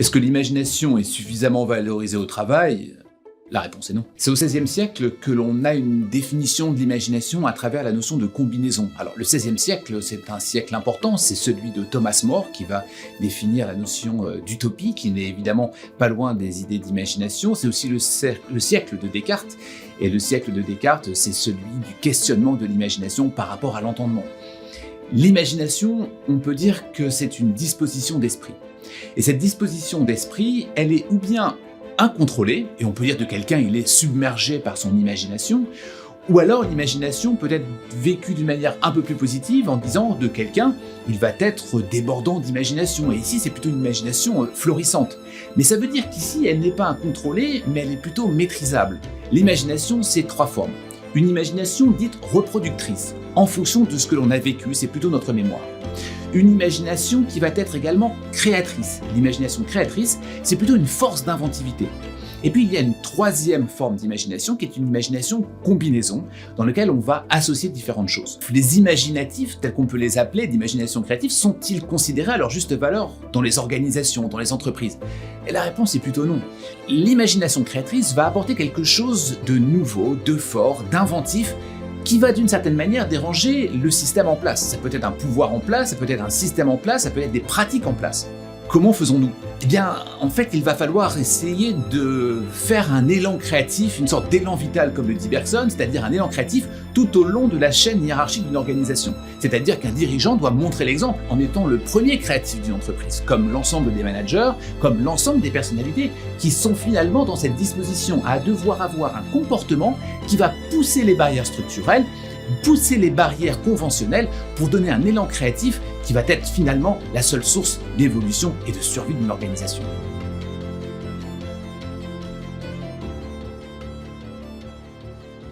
Est-ce que l'imagination est suffisamment valorisée au travail ? La réponse est non. C'est au XVIe siècle que l'on a une définition de l'imagination à travers la notion de combinaison. Alors le XVIe siècle, c'est un siècle important, c'est celui de Thomas More qui va définir la notion d'utopie, qui n'est évidemment pas loin des idées d'imagination. C'est aussi le siècle de Descartes, et le siècle de Descartes, c'est celui du questionnement de l'imagination par rapport à l'entendement. L'imagination, on peut dire que c'est une disposition d'esprit. Et cette disposition d'esprit, elle est ou bien incontrôlé, et on peut dire de quelqu'un il est submergé par son imagination, ou alors l'imagination peut être vécue d'une manière un peu plus positive en disant de quelqu'un il va être débordant d'imagination, et ici c'est plutôt une imagination florissante. Mais ça veut dire qu'ici elle n'est pas incontrôlée, mais elle est plutôt maîtrisable. L'imagination c'est trois formes. Une imagination dite reproductrice, en fonction de ce que l'on a vécu, c'est plutôt notre mémoire. Une imagination qui va être également créatrice. L'imagination créatrice, c'est plutôt une force d'inventivité. Et puis il y a une troisième forme d'imagination qui est une imagination combinaison, dans laquelle on va associer différentes choses. Les imaginatifs, tels qu'on peut les appeler, d'imagination créative, sont-ils considérés à leur juste valeur dans les organisations, dans les entreprises ? Et la réponse est plutôt non. L'imagination créatrice va apporter quelque chose de nouveau, de fort, d'inventif, qui va d'une certaine manière déranger le système en place. Ça peut être un pouvoir en place, ça peut être un système en place, ça peut être des pratiques en place. Comment faisons-nous ? Eh bien, en fait, il va falloir essayer de faire un élan créatif, une sorte d'élan vital, comme le dit Bergson, c'est-à-dire un élan créatif tout au long de la chaîne hiérarchique d'une organisation. C'est-à-dire qu'un dirigeant doit montrer l'exemple en étant le premier créatif d'une entreprise, comme l'ensemble des managers, comme l'ensemble des personnalités qui sont finalement dans cette disposition à devoir avoir un comportement qui va pousser les barrières structurelles, pousser les barrières conventionnelles pour donner un élan créatif qui va être finalement la seule source d'évolution et de survie d'une organisation.